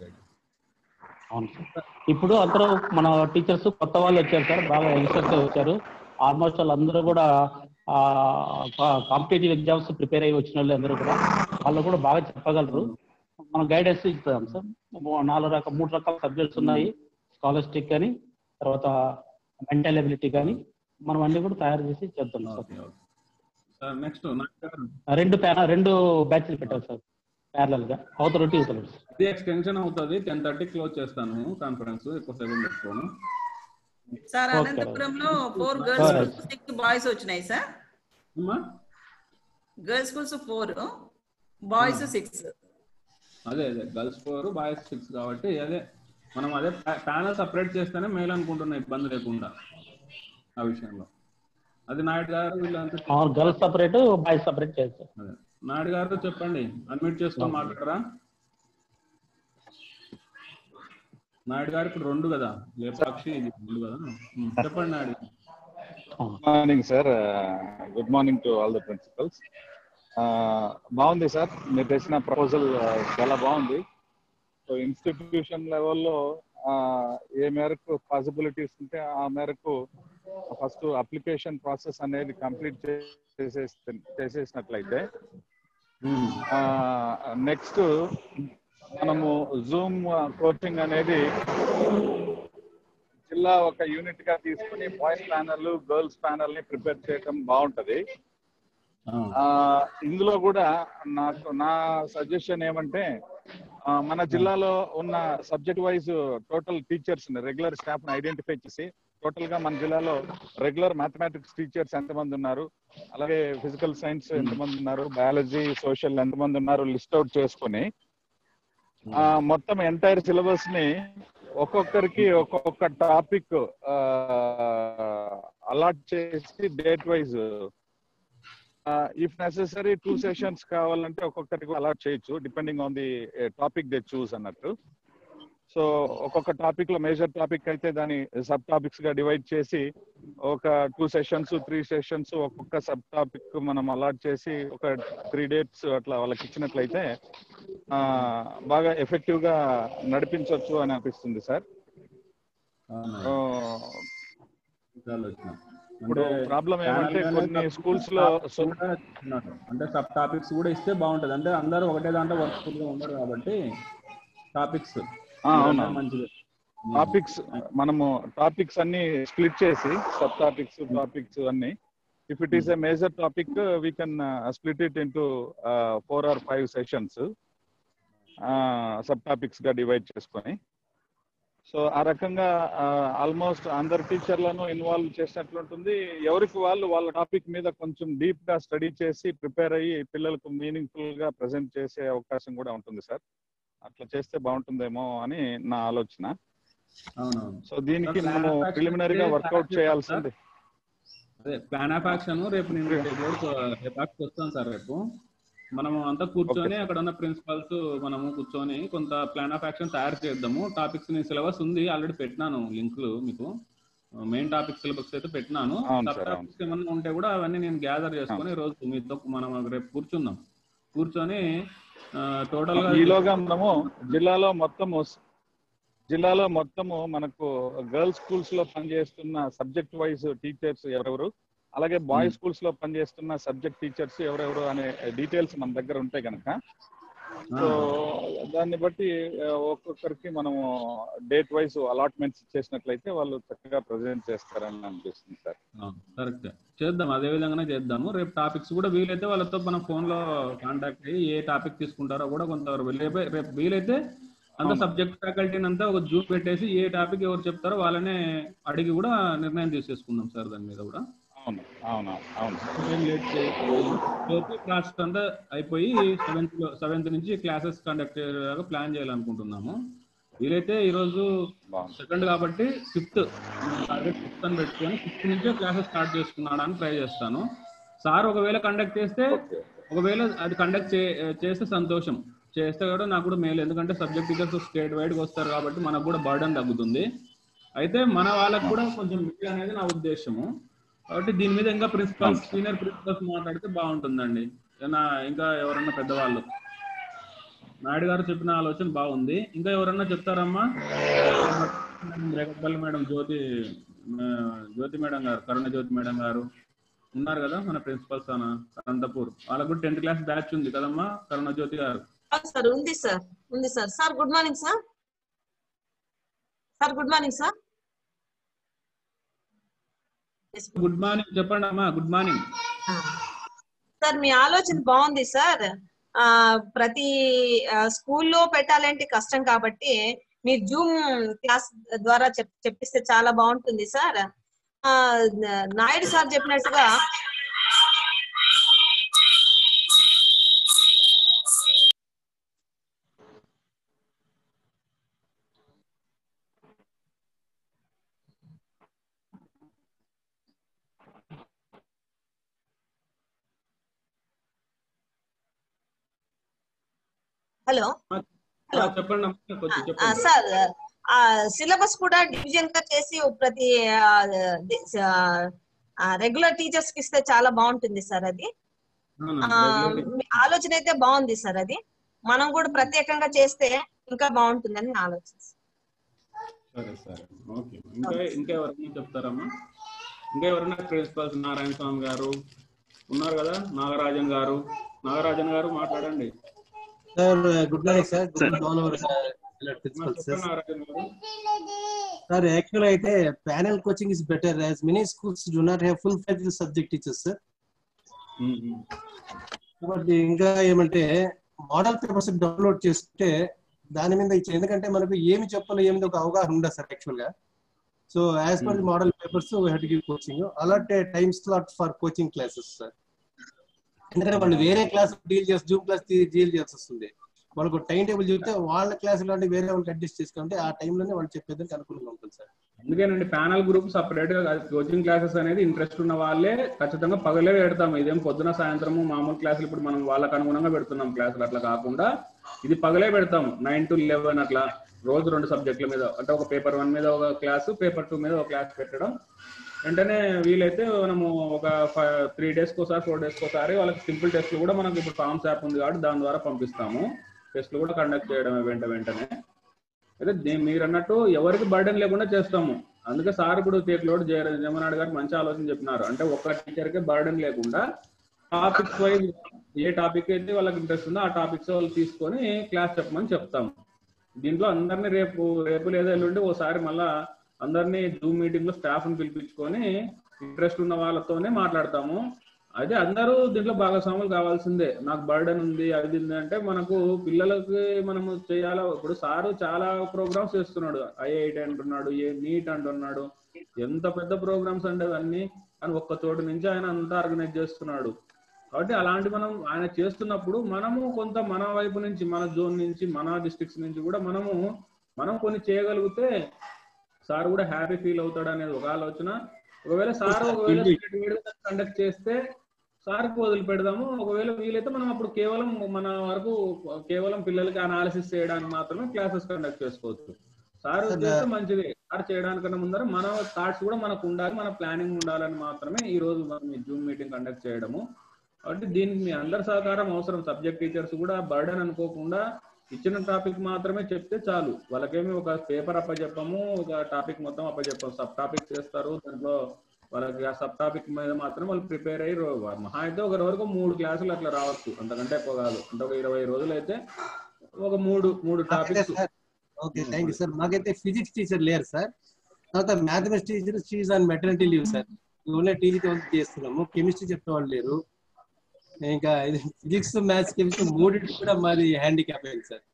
[SPEAKER 4] అవును సార్. ఇప్పుడు అందరూ మన టీచర్స్ కొత్త వాళ్ళు వచ్చారు సార్, బాగా యంగ్స్టర్స్ వచ్చారు. ఆల్మోస్ట్ వాళ్ళందరూ కూడా కాంపిటేటివ్ ఎగ్జామ్స్ ప్రిపేర్ అయ్యి వచ్చిన వాళ్ళు అందరూ కూడా వాళ్ళు కూడా బాగా చెప్పగలరు. మనం గైడెన్స్ ఇస్తాం సార్. 3 రకాల సబ్జెక్ట్స్ ఉన్నాయి, స్కాలర్స్టిక్ కానీ, తర్వాత మెంటల్ ఎబిలిటీ కానీ, మనం అన్ని కూడా తయారు చేసి చేద్దాం సార్.
[SPEAKER 1] నెక్స్ట్
[SPEAKER 4] 2 బ్యాచ్లు పెట్టాలి సార్, ప్యారలల్ గా, అవతల యువతలు.
[SPEAKER 1] ఇది ఎక్స్టెన్షన్ అవుతుంది. 10:30 క్లోజ్ చేస్తాను కాన్ఫరెన్స్, ఎక్కువసేపు పెట్టుకోను
[SPEAKER 2] సార్. అనంతపురంలో 4 గర్ల్స్ 6 బాయ్స్ వచ్చినాయి సార్. Girls schools 4, boys 6.
[SPEAKER 1] అదే గర్ల్స్ 4 బాయ్స్ 6 కాబట్టి అదే మనం అదే ప్యానల్ సపరేట్ చేస్తేనే మేలు అనుకుంటున్నా, ఇబ్బంది లేకుండా ఆ విషయంలో. అది నాయుడు గారు వీళ్ళంతా
[SPEAKER 4] గర్ల్స్ సపరేట్, బాయ్స్ సపరేట్ చేస్తారు.
[SPEAKER 1] అదే నాయుడు గారు చెప్పండి, అన్మ్యూట్ చేసుకొని మాట్లాడరా. నాయుడు గారు ఇప్పుడు 2 కదా, లేపాక్షి ఇది 2 కదా. చెప్పండి Naidu.
[SPEAKER 5] Good morning sir. Good morning to all the principals. బాగుంది సార్, మీరు తెచ్చిన ప్రపోజల్ చాలా బాగుంది. సో ఇన్స్టిట్యూషన్ లెవెల్లో ఏ మేరకు పాసిబిలిటీస్ ఉంటే ఆ మేరకు ఫస్ట్ అప్లికేషన్ ప్రాసెస్ అనేది కంప్లీట్ చేసేసినట్లయితే, నెక్స్ట్ మనము జూమ్ కోచింగ్ అనేది జిల్లా ఒక యూనిట్ గా తీసుకుని బాయ్స్ ప్యానల్, గర్ల్స్ ప్యానల్ ని ప్రిపేర్ చేయడం బాగుంటది. ఇందులో కూడా నా సజెషన్ ఏమంటే, మన జిల్లాలో ఉన్న subject wise total teachers regular staff ని ఐడెంటిఫై చేసి, టోటల్ గా మన జిల్లాలో రెగ్యులర్ మ్యాథమెటిక్స్ టీచర్స్ ఎంతమంది ఉన్నారు, అలాగే ఫిజికల్ సైన్స్ ఎంతమంది ఉన్నారు, బయాలజీ, సోషల్ ఎంతమంది ఉన్నారు లిస్ట్ అవుట్ చేసుకుని, మొత్తం ఎంటైర్ సిలబస్ ని ఒక్కొక్కరికి ఒక్కొక్క టాపిక్ అలాట్ చేసి date wise, if necessary 2 sessions కావాలంటే ఒక్కొక్కరికి అలాట్ చేయొచ్చు, depending on the topic they choose అన్నట్టు. సో ఒక్కొక్క టాపిక్ లో మేజర్ టాపిక్ అయితే దాని సబ్ టాపిక్స్ గా డివైడ్ చేసి ఒక 2 సెషన్స్ 3 సెషన్స్ ఒక్కొక్క సబ్ టాపిక్ మనం అలాట్ చేసి ఒక 3 డేట్స్ అట్లా వాళ్ళకి ఇచ్చినట్లయితే బాగా ఎఫెక్టివ్ గా నడిపించవచ్చు అని అనిపిస్తుంది సార్. ఇప్పుడు ప్రాబ్లం ఏమంటే కొన్ని స్కూల్స్ లో
[SPEAKER 1] అంటే సబ్ టాపిక్స్ కూడా ఇస్తే బాగుంటది. అంటే అందరూ ఒకటే దాంట్లో వర్క్ఫుల్ గా ఉండరు కాబట్టి టాపిక్స్ మంచిది.
[SPEAKER 5] మనము టాపిక్స్ అన్ని స్ప్లిట్ చేసి సబ్ టాపిక్స్ అన్ని, if it is a major topic we can split it into 4 or 5 sessions sub topics గా డివైడ్ చేసుకొని. సో ఆ రకంగా ఆల్మోస్ట్ అందరు టీచర్లను ఇన్వాల్వ్ చేసినట్లుంటుంది. ఎవరికి వాళ్ళు వాళ్ళ టాపిక్ మీద కొంచెం డీప్ గా స్టడీ చేసి ప్రిపేర్ అయ్యి పిల్లలకు మీనింగ్ఫుల్ గా ప్రజెంట్ చేసే అవకాశం కూడా ఉంటుంది సార్. అట్లా చేస్తే బాగుంటుందేమో అని నా ఆలోచన. సో దీనికి మనము ప్రిలిమినరీగా వర్కౌట్ చేయాల్సింది.
[SPEAKER 1] అదే ప్లాన్ ఆఫ్ యాక్షన్ రేపు నేను రేపు వస్తాను సార్. రేపు మనము అంతా కూర్చొని అక్కడ ఉన్న ప్రిన్సిపల్స్ మనము కూర్చొని కొంత ప్లాన్ ఆఫ్ యాక్షన్ తయారు చేద్దాము. టాపిక్స్ ని సిలబస్ ఉంది, ఆల్రెడీ పెట్టినాను లింకులు మీకు. మెయిన్ టాపిక్ సిలబస్ అయితే పెట్టినాను. సబ్ టాపిక్స్ ఏమన్నా ఉంటే కూడా అవన్నీ నేను గ్యాదర్ చేసుకొని రోజు మీతో మనం రేపు కూర్చొని టోటల్ గా
[SPEAKER 5] ఈలోగా మనము జిల్లాలో మొత్తము మనకు గర్ల్స్ స్కూల్స్ లో పనిచేస్తున్న సబ్జెక్ట్ వైజ్ టీచర్స్ ఎవరెవరు, అలాగే బాయ్స్ స్కూల్స్ లో పనిచేస్తున్న సబ్జెక్ట్ టీచర్స్ ఎవరెవరు అనే డీటెయిల్స్ మన దగ్గర ఉంటాయి కనుక, సో దాన్ని బట్టి ఒక్కొక్కరికి మనము డేట్ వైజ్ అలాట్మెంట్స్ చేసినట్లయితే వాళ్ళు చక్కగా ప్రజెంట్ చేస్తారని అనిపిస్తుంది సార్.
[SPEAKER 1] కరెక్ట్, చేద్దాం. అదే విధంగానే చేద్దాము. రేపు టాపిక్స్ కూడా వీలైతే వాళ్ళతో మనం ఫోన్ లో కాంటాక్ట్ అయ్యి ఏ టాపిక్ తీసుకుంటారో కూడా కొంతవరకు రేపు వీలైతే అంత సబ్జెక్ట్ ఫ్యాకల్టీని అంతా ఒక జూమ్ పెట్టేసి ఏ టాపిక్ ఎవరు చెప్తారో వాళ్ళనే అడిగి కూడా నిర్ణయం తీసేసుకుందాం సార్ దాని మీద కూడా. క్లాస్ అంతా అయిపోయి 7th నుంచి క్లాసెస్ కండక్ట్ అయ్యేలాగా ప్లాన్ చేయాలనుకుంటున్నాము. వీలైతే ఈరోజు 2nd కాబట్టి 5th అని పెట్టుకొని 5th నుంచే క్లాసెస్ స్టార్ట్ చేసుకున్నాడానికి ట్రై చేస్తాను. సార్ ఒకవేళ కండక్ట్ చేస్తే, ఒకవేళ అది కండక్ట్ చేస్తే సంతోషం, చేస్తే కూడా నాకు కూడా మేలు. ఎందుకంటే సబ్జెక్ట్ టీచర్స్ స్టేట్ వైడ్గా వస్తారు కాబట్టి మనకు కూడా బర్డన్ తగ్గుతుంది. అయితే మన వాళ్ళకు కూడా కొంచెం మేలు అనేది నా ఉద్దేశము. కాబట్టి దీని మీద ఇంకా సీనియర్ ప్రిన్సిపల్స్ మాట్లాడితే బాగుంటుందండి. ఇంకా ఎవరన్నా పెద్దవాళ్ళు నాయుడు గారు చెప్పిన ఆలోచన బాగుంది. ఇంకా ఎవరన్నా చెప్తారమ్మా? రేగపల్లి మేడం, జ్యోతి మేడం గారు, కరుణ జ్యోతి మేడం గారు ఉన్నారు కదా మన ప్రిన్సిపల్స్ అనంతపూర్, వాళ్ళకు 10th క్లాస్ బ్యాచ్ ఉంది కదమ్మా కరుణ జ్యోతి గారు?
[SPEAKER 6] సార్ ఉంది సార్, ఉంది sir. Sir good morning sir. Sir good morning sir.
[SPEAKER 1] Good morning, చెప్పండి అమ్మా. Good morning
[SPEAKER 6] sir. మీ ఆలోచన బాగుంది సార్. ప్రతి స్కూల్లో పెట్టాలంటే కష్టం కాబట్టి మీరు జూమ్ క్లాస్ ద్వారా చెప్పిస్తే చాలా బాగుంటుంది సార్. నాయుడు సార్ చెప్పినట్టుగా హలో
[SPEAKER 1] చెప్పండి
[SPEAKER 6] సార్. సిలబస్ కూడా డివిజన్ గా చేసి ప్రతి రెగ్యులర్ టీచర్స్ కి ఇస్తే చాలా బాగుంటుంది సార్. అది ఆలోచన అయితే బాగుంది సార్. అది మనం కూడా ప్రత్యేకంగా చేస్తే ఇంకా బాగుంటుందని నా ఆలోచన.
[SPEAKER 1] సరే సరే, ఓకే. ఇంకా ఎవరైనా చెప్తారమ్మా? ఇంకా ఎవరైనా ప్రిన్సిపల్స్? నారాయణ స్వామి గారు ఉన్నారు కదా, నాగరాజన్ గారు మాట్లాడండి.
[SPEAKER 7] Sir good morning sir. Good morning principal sir. Sir actual అయితే panel coaching is better as many schools do not have full fledged subject teachers sir. కాబట్టి ఇంకా ఏమంటే మోడల్ పేపర్స్ డౌన్లోడ్ చేసుకుంటే దాని మీద ఇచ్చారు, ఎందుకంటే మనకు ఏమి చెప్పాలో ఏమిది ఒక అవగాహన ఉండదు సార్ యాక్చువల్ గా. So as per the model papers we have to give coaching. Allot time slot for coaching classes sir. ఎందుకంటే వాళ్ళు వేరే క్లాస్ డీల్ చేసి జూమ్ క్లాస్ డీల్ చేయాల్సి వస్తుంది. వాళ్ళకు టైం టేబుల్ చెప్తే వాళ్ళ క్లాస్ లాంటి వేరే వాళ్ళకి అడ్జస్ట్ చేసుకుంటే ఆ టైంలోనే వాళ్ళు చెప్పేదానికి అనుకూలంగా ఉంటుంది సార్.
[SPEAKER 1] అందుకేనండి ప్యానల్ గ్రూప్ సపరేట్ గా కోచింగ్ క్లాసెస్ అనేది ఇంట్రెస్ట్ ఉన్న వాళ్ళే ఖచ్చితంగా పగలే పెడతాం. ఇదేం పొద్దున సాయంత్రము మామూలు క్లాసులు ఇప్పుడు మనం వాళ్ళకి అనుగుణంగా పెడుతున్నాం క్లాసులు. అట్లా కాకుండా ఇది పగలే పెడతాము 9 to 11 అట్లా. రోజు 2 సబ్జెక్టుల మీద, అంటే ఒక పేపర్ 1 మీద ఒక క్లాసు, పేపర్ 2 మీద ఒక క్లాస్ పెట్టడం. వెంటనే వీలైతే మనము ఒక 3 days ఒకసారి 4 days ఒకసారి వాళ్ళకి సింపుల్ టెస్ట్లు కూడా మనకు ఇప్పుడు ఫార్మ్స్ యాప్ ఉంది కాబట్టి దాని ద్వారా పంపిస్తాము. టెస్ట్లు కూడా కండక్ట్ చేయడం వెంటనే. అయితే మీరు అన్నట్టు ఎవరికి బర్డెన్ లేకుండా చేస్తాము. అందుకే సార్ ఇప్పుడు లోడ్ జయమనాయుడు గారు మంచి ఆలోచన చెప్పినారు. అంటే ఒక్క టీచర్కే బర్డెన్ లేకుండా టాపిక్స్ వైజ్ ఏ టాపిక్ అయితే వాళ్ళకి ఇంట్రెస్ట్ ఉందో ఆ టాపిక్స్ వాళ్ళు తీసుకొని క్లాస్ చెప్పమని చెప్తాము. దీంట్లో అందరినీ రేపు లేదా ఎల్లుండి ఓసారి మళ్ళా అందరినీ జూమ్ మీటింగ్ లో స్టాఫ్ ని పిలిపించుకొని ఇంట్రెస్ట్ ఉన్న వాళ్ళతోనే మాట్లాడతాము. అయితే అందరూ దీంట్లో భాగస్వాములు కావాల్సిందే. నాకు బర్డెన్ ఉంది అది అంటే మనకు పిల్లలకి మనము చేయాలా. ఇప్పుడు సారు చాలా ప్రోగ్రామ్స్ చేస్తున్నాడు, IIT అంటున్నాడు, నీట్ అంటున్నాడు, ఎంత పెద్ద ప్రోగ్రామ్స్ అంటే అవన్నీ అని ఒక్క చోటు నుంచి ఆయన అంతా ఆర్గనైజ్ చేస్తున్నాడు. కాబట్టి అలాంటి ఆయన చేస్తున్నప్పుడు మనము కొంత మన వైపు నుంచి, మన జోన్ నుంచి, మన డిస్ట్రిక్ట్స్ నుంచి కూడా మనం కొన్ని చేయగలిగితే సార్ కూడా హ్యాపీ ఫీల్ అవుతాడు అనేది ఒక ఆలోచన. ఒకవేళ కండక్ట్ చేస్తే సార్కి వదిలి పెడదాము. ఒకవేళ వీలైతే మనం అప్పుడు కేవలం పిల్లలకి అనాలిసిస్ చేయడానికి మాత్రమే క్లాసెస్ కండక్ట్ చేసుకోవచ్చు. సార్ చేస్తే మంచిది. సార్ చేయడానికన్నా ముందర మన థాట్స్ కూడా మనకు ఉండాలి, మన ప్లానింగ్ ఉండాలని మాత్రమే ఈ రోజు మనం ఈ జూమ్ మీటింగ్ కండక్ట్ చేయడము. కాబట్టి దీనికి మీ అందరి సహకారం అవసరం. సబ్జెక్ట్ టీచర్స్ కూడా బర్డెన్ అనుకోకుండా ఇచ్చిన టాపిక్ మాత్రమే చెప్తే చాలు. వాళ్ళకేమి ఒక పేపర్ అప్పచెప్పము, ఒక టాపిక్ మొత్తం అప్పచెప్పాము. సబ్ టాపిక్ చేస్తారు, దాంట్లో వాళ్ళకి ఆ సబ్ టాపిక్ మీద మాత్రం వాళ్ళు ప్రిపేర్ అయ్యి మహా అయితే ఒక రోజుకు 3 క్లాసులు అట్లా రావచ్చు, అంతకంటే ఎక్కువ కాదు. అంటే ఒక 20 రోజులు అయితే ఒక మూడు topics.
[SPEAKER 7] Okay, thank you sir. మాకైతే ఫిజిక్స్ టీచర్ లేరు సార్. తర్వాత mathematics teacher she on maternity leave sir. Only teacher చేస్తున్నాము. కెమిస్ట్రీ చెప్పే వాళ్ళు లేరు. ఇంకా ఫిజిక్స్, మ్యాథ్స్, కెమిస్ట్రీ మూడింటి కూడా మాది హ్యాండిక్యాప్ అయింది సార్.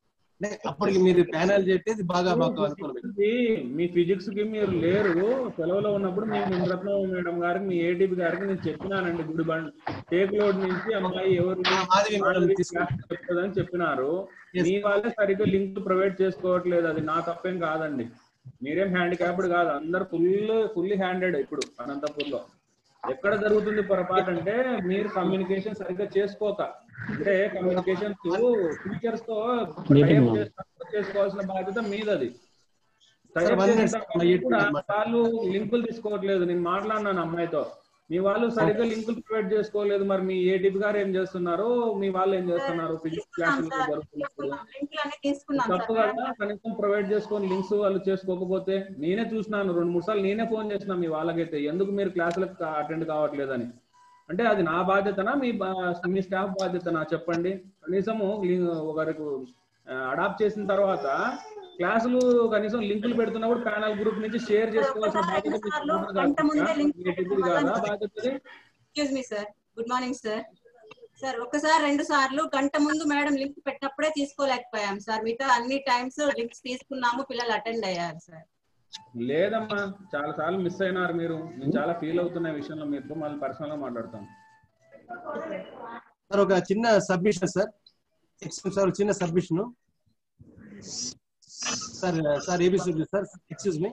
[SPEAKER 7] అప్పటికి మీరు ప్యానల్ చెప్పేది బాగా మాకు అనుకూలం.
[SPEAKER 1] మీ ఫిజిక్స్ కి మీరు లేరు, సెలవులో ఉన్నప్పుడు మీ ముంద్రత్న మేడం గారికి, మీ ఏటీపీ గారికి నేను చెప్పినానండి. గుడిబండ్ టేక్ లోడ్ నుంచి అమ్మాయి ఎవరు చెప్తుందని చెప్పినారు. మీ వాళ్ళే సరిగ్గా లింక్ ప్రొవైడ్ చేసుకోవట్లేదు. అది నా తప్పేం కాదండి. మీరేం హ్యాండిక్యాప్డ్ కాదు, అందరు ఫుల్లీ హ్యాండెడ్. ఇప్పుడు అనంతపూర్ లో ఎక్కడ జరుగుతుంది పొరపాటు అంటే మీరు కమ్యూనికేషన్ సరిగ్గా చేసుకోక, అంటే కమ్యూనికేషన్ టీచర్స్ తో చేసుకోవాల్సిన బాధ్యత మీదది. వాళ్ళు లింకులు తీసుకోవట్లేదు. నేను మాట్లాడినాను అమ్మాయితో, మీ వాళ్ళు సరిగ్గా లింకులు ప్రొవైడ్ చేసుకోలేదు. మరి మీ ఏటీపీ గారు ఏం చేస్తున్నారు, మీ వాళ్ళు ఏం చేస్తున్నారు? ఫిజిక్స్ క్లాసులు జరుగుతున్నప్పుడు తప్పు కదా, కనీసం ప్రొవైడ్ చేసుకొని లింక్స్ వాళ్ళు చేసుకోకపోతే. నేనే చూసినాను 2-3 సార్లు, నేనే ఫోన్ చేసిన మీ వాళ్ళకైతే, ఎందుకు మీరు క్లాసులకు అటెండ్ కావట్లేదని. అంటే అది నా బాధ్యతనా మీ స్టాఫ్ బాధ్యతనా చెప్పండి. కనీసము ఒకరికి అడాప్ట్ చేసిన తర్వాత క్లాసులు కనీసం లింకులు పెడుతున్నప్పుడు ప్యానల్ గ్రూప్ నుంచి షేర్ చేసుకోవాల్సిన బాధ్యత కాదా బాధ్యత?
[SPEAKER 8] Excuse me sir, good morning sir. Sir ఒకసారి 2 సార్లు గంట ముందు మేడం లింక్ పెట్టినప్పుడే తీసుకోలేకపోయాం సార్. మిగతా అన్ని టైమ్స్ లింక్స్ తీసుకున్నాము, పిల్లలు అటెండ్ అయ్యారు సార్.
[SPEAKER 1] లేదమ్మా, చాలా సార్లు మిస్ అయినారు మీరు. నేను చాలా ఫీల్ అవుతున్న విషయంలో మీతో మళ్ళీ పర్సనల్ గా మాట్లాడతాను
[SPEAKER 7] సార్. ఒక చిన్న సబ్మిషన్ సార్, సార్ చిన్న submission sir. Sir ABC sir, excuse me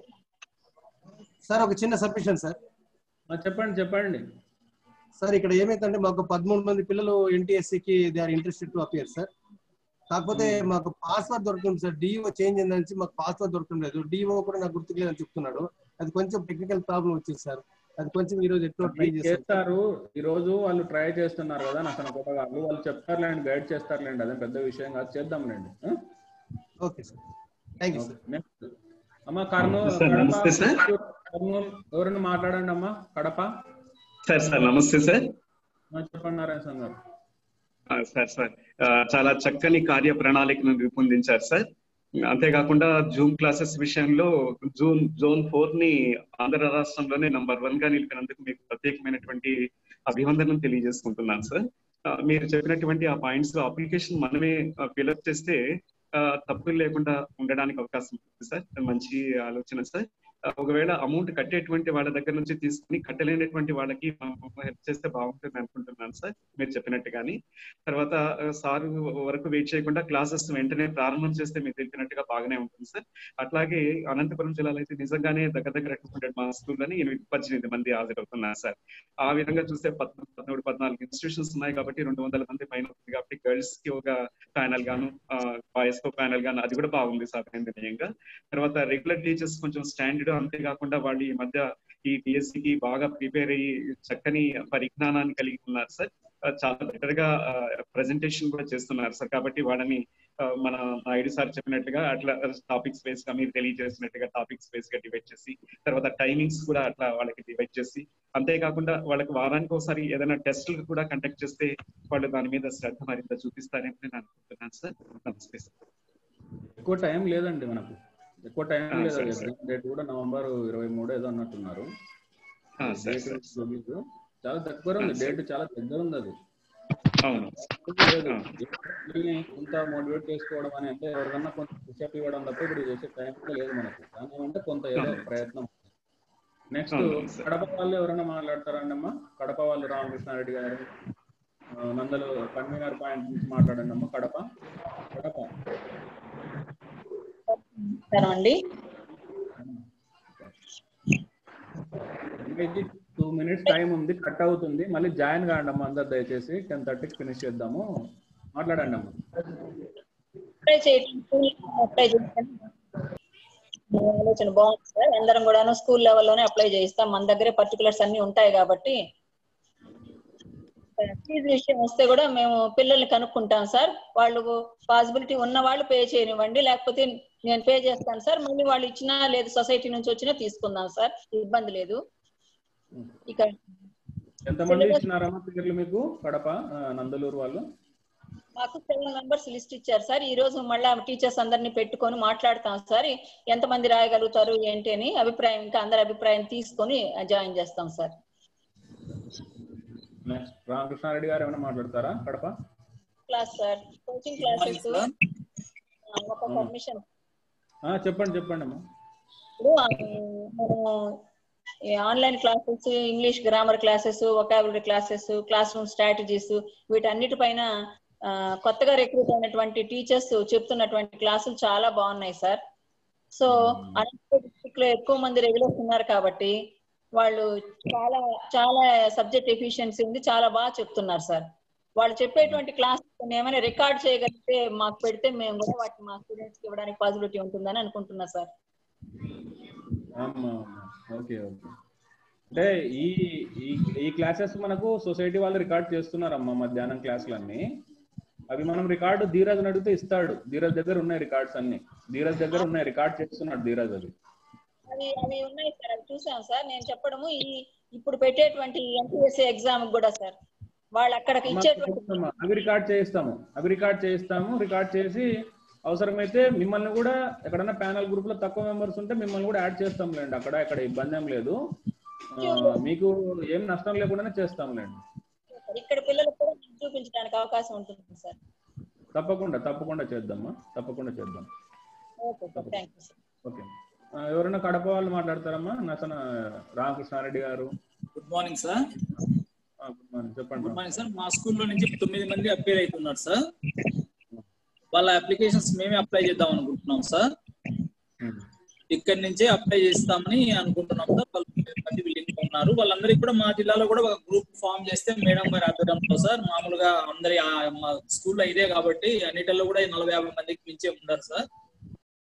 [SPEAKER 7] sir, ఒక చిన్న సబ్మిషన్ సార్.
[SPEAKER 1] చెప్పండి
[SPEAKER 7] సార్. ఇక్కడ ఏమైందంటే మాకు 13 మంది పిల్లలు ఎన్టీఎస్సీకి they are interested to appear sir. కాకపోతే మాకు పాస్వర్డ్ దొరుకుతుంది సార్. డిఓ చేంజ్ అయిందని మాకు పాస్వర్డ్ దొరకలేదు. డిఓ కూడా నాకు గుర్తులేదని చెప్తున్నాడు. అది కొంచెం టెక్నికల్ ప్రాబ్లం వచ్చింది సార్. అది కొంచెం ఈ రోజు ఎక్కువ ట్రై
[SPEAKER 1] చేస్తారు. ఈ రోజు వాళ్ళు ట్రై చేస్తున్నారు కదా, నాకు కొత్తగా వాళ్ళు చెప్తారులేండి, గైడ్ చేస్తారులేండి, అదే పెద్ద విషయం కాదు, చేద్దాంలేండి.
[SPEAKER 7] Okay sir, thank you sir.
[SPEAKER 1] Next అమ్మా కర్నూలు, ఎవరైనా మాట్లాడండి అమ్మా. కడప
[SPEAKER 9] సార్. సార్ నమస్తే సార్.
[SPEAKER 1] చెప్పండి నారాయణ గారు.
[SPEAKER 9] సార్ చాలా చక్కని కార్య ప్రణాళికను రూపొందించారు సార్. అంతేకాకుండా జూమ్ క్లాసెస్ విషయంలో జోన్ 4 ని ఆంధ్ర రాష్ట్రంలోనే నంబర్ 1 గా నిలిపినందుకు మీకు ప్రత్యేకమైనటువంటి అభివందనం తెలియజేసుకుంటున్నాను సార్. మీరు చెప్పినటువంటి ఆ పాయింట్స్ అప్లికేషన్ మనమే ఫిల్అప్ చేస్తే తప్పులు లేకుండా ఉండడానికి అవకాశం ఉంది సార్. మంచి ఆలోచన సార్. ఒకవేళ అమౌంట్ కట్టేటువంటి వాళ్ళ దగ్గర నుంచి తీసుకుని కట్టలేనటువంటి వాళ్ళకి హెల్ప్ చేస్తే బాగుంటుంది అనుకుంటున్నాను సార్, మీరు చెప్పినట్టుగాని. తర్వాత సార్ వరకు వెయిట్ చేయకుండా క్లాసెస్ వెంటనే ప్రారంభం చేస్తే మీరు తెలిపినట్టుగా బాగానే ఉంటుంది సార్. అట్లాగే అనంతపురం జిల్లాలో అయితే నిజంగానే దగ్గర 200 మా స్కూల్లోని 18 మంది హాజరవుతున్నారు సార్. ఆ విధంగా చూస్తే 14 ఇన్స్టిట్యూషన్స్ ఉన్నాయి కాబట్టి 200 మంది పైన ఉంది కాబట్టి గర్ల్స్ కి ఒక ప్యానల్ గాను, బాయ్స్ కు ప్యానల్ గాను, అది కూడా బాగుంది సార్ నిర్ణయంగా. తర్వాత రెగ్యులర్ టీచర్స్ కొంచెం స్టాండర్డ్, అంతేకాకుండా వాళ్ళు ఈ మధ్య ఈ పిఎస్సికి బాగా ప్రిపేర్ అయ్యి చక్కని పరిజ్ఞానాన్ని కలిగి ఉన్నారు సార్. చాలా బెటర్ గా ప్రెజెంటేషన్ కూడా చేస్తున్నారు సార్. కాబట్టి వాళ్ళని మన ఐడి సార్ చెప్పినట్టుగా అట్లా టాపిక్స్ బేస్ గా, మీరు తెలియజేసినట్టుగా టాపిక్స్ బేస్ గా డివైడ్ చేసి, తర్వాత టైమింగ్స్ కూడా అట్లా వాళ్ళకి డివైడ్ చేసి, అంతేకాకుండా వాళ్ళకి వారానికి ఒకసారి ఏదైనా టెస్టులు కూడా కండక్ట్ చేస్తే వాళ్ళు దాని మీద శ్రద్ధ మరింత చూపిస్తారని నేను అనుకుంటున్నాను సార్. నమస్తే సార్.
[SPEAKER 1] ఎక్కువ టైం లేదండి మనకు, ఎక్కువ టైం లేదు. డేట్ కూడా నవంబర్ 23 ఏదో అన్నట్టున్నారు. చాలా దగ్గర ఉంది డేట్, చాలా దగ్గర ఉంది. అది కొంత మోటివేట్ చేసుకోవడం అని అంటే ఎవరికన్నా కొంత పుషప్ ఇవ్వడం తప్ప ఇప్పుడు చేసే టైం లేదు మనకు. దాని అంటే కొంత ఏదో ప్రయత్నం. నెక్స్ట్ కడప వాళ్ళు ఎవరైనా మాట్లాడతారండి అమ్మా? కడప వాళ్ళు రామకృష్ణారెడ్డి గారు, నందలు కన్వీనర్ పాయింట్ నుంచి మాట్లాడండి అమ్మా. కడప
[SPEAKER 10] అండి.
[SPEAKER 1] 2 minutes టైం ఉంది, కట్ అవుతుంది. మళ్ళీ జాయిన్ కాండి అమ్మా అందరు దయచేసి. 10:30కి ఫినిష్ చేద్దాము. మాట్లాడండి అమ్మా.
[SPEAKER 10] ఆలోచన బాగుంది సార్. అందరం కూడాను స్కూల్ లెవెల్లోనే అప్లై చేయిస్తాం. మన దగ్గరే పర్టికులర్స్ అన్ని ఉంటాయి కాబట్టి ఫీజు విషయం వస్తే కూడా మేము పిల్లల్ని కనుక్కుంటాం సార్. వాళ్ళు పాసిబిలిటీ ఉన్న వాళ్ళు పే చేయనివ్వండి, లేకపోతే నేను పే చేస్తాను సార్. మళ్ళీ వాళ్ళు ఇచ్చినా లేదు, సొసైటీ నుంచి వచ్చినా తీసుకుందాం సార్, ఇబ్బంది లేదు. ఇక
[SPEAKER 1] ఎంతమంది ఇచ్చినారమ్మా పేర్లు మీకు కడప నందలూరు వాళ్ళు?
[SPEAKER 10] మాకు 7 మెంబర్స్ లిస్ట్ ఇచ్చారు సార్. ఈ రోజు మళ్ళీ టీచర్స్ అందరినీ పెట్టుకొని మాట్లాడతాం సార్. ఎంతమంది రాయగలుగుతారు ఏంటి అని అభిప్రాయం, ఇంకా అందరి అభిప్రాయం తీసుకొని జాయిన్ చేస్తాం సార్.
[SPEAKER 1] రామకృష్ణారెడ్డి గారు ఏమైనా మాట్లాడతారా? Kadapa
[SPEAKER 10] class sir, coaching classes, ఒక పర్మిషన్.
[SPEAKER 1] చెప్పండి అమ్మా.
[SPEAKER 10] ఇప్పుడు మనం online classes, English grammar classes, vocabulary classes, classroom strategies, వీటన్నిటిపైన కొత్తగా రిక్రూట్ అయినటువంటి టీచర్స్ చెప్తున్నటువంటి క్లాసులు చాలా బాగున్నాయి సార్. సో అనంతపురం డిస్ట్రిక్ట్ లో ఎక్కువ మంది రెగ్యులర్స్ ఉన్నారు కాబట్టి వాళ్ళు చాలా సబ్జెక్ట్ ఎఫిషియన్సీ ఉంది, చాలా బాగా చెప్తున్నారు సార్. వాళ్ళు చెప్పేటువంటి క్లాస్ ఏమైనా రికార్డ్ చేయగలిగితే మాకు పెడితే మేము కూడా వాటిని మా స్టూడెంట్స్ కి ఇవ్వడానికి పాసిబిలిటీ ఉంటుందని అనుకుంటున్నా సార్.
[SPEAKER 1] ఓకే. అంటే ఈ ఈ క్లాసెస్ మనకు సొసైటీ వాళ్ళు రికార్డ్ చేస్తున్నారమ్మా, మధ్యాహ్నం క్లాసులన్నీ. అవి మనం రికార్డు ధీరజ్ అడిగితే ఇస్తాడు. ధీరజ్ దగ్గర ఉన్నాయి రికార్డ్స్ అన్ని, ధీరజ్ దగ్గర ఉన్నాయి, రికార్డ్ చేస్తున్నాడు ధీరజ్. అది
[SPEAKER 10] అవి ఉన్నాయి సార్, అవి చూసాం సార్. నేను చెప్పడము ఇప్పుడు పెట్టేటువంటి ఎంపీఎస్సీ ఎగ్జామ్ కూడా సార్ వాళ్ళు అక్కడికి ఇచ్చేటువంటి
[SPEAKER 1] అవి రికార్డ్ చేయిస్తాము. రికార్డ్ చేసి అవసరమైతే మిమ్మల్ని కూడా ఎక్కడన్నా ప్యానల్ గ్రూప్ లో తక్కువ మెంబర్స్ ఉంటే మిమ్మల్ని కూడా యాడ్ చేస్తాంలేండి. అక్కడ ఇబ్బంది ఏం లేదు, మీకు ఏం నష్టం లేకుండానే చేస్తాంలేండి.
[SPEAKER 10] ఇక్కడ పిల్లలకు కూడా చూపించడానికి అవకాశం ఉంటుంది సార్.
[SPEAKER 1] తప్పకుండా చేద్దామా, తప్పకుండా చేద్దాం.
[SPEAKER 10] Okay sir, thank you sir.
[SPEAKER 1] Okay, ఎవరైనా కడప వాళ్ళు మాట్లాడతారమ్మా? నసన రామకృష్ణారెడ్డి గారు.
[SPEAKER 11] Good morning sir.
[SPEAKER 1] Good morning, చెప్పండి.
[SPEAKER 11] Good morning sir. మా స్కూల్లో నుంచి 9 మంది అప్లై అవుతున్నారు సార్. వాళ్ళ అప్లికేషన్స్ మేమే అప్లై చేద్దాం అనుకుంటున్నాం సార్. ఇక్కడి నుంచే అప్లై చేస్తామని అనుకుంటున్నాం సార్. వాళ్ళు 9 మంది విల్లింగ్ ఉన్నారు. వాళ్ళందరికీ కూడా మా జిల్లాలో కూడా ఒక గ్రూప్ ఫామ్ చేస్తే మేడం గారి ఆధ్వర్యంలో సార్, మామూలుగా అందరి మా స్కూల్లో ఇదే కాబట్టి అన్నిటిలో కూడా 40-50 మందికి మించే ఉన్నారు సార్.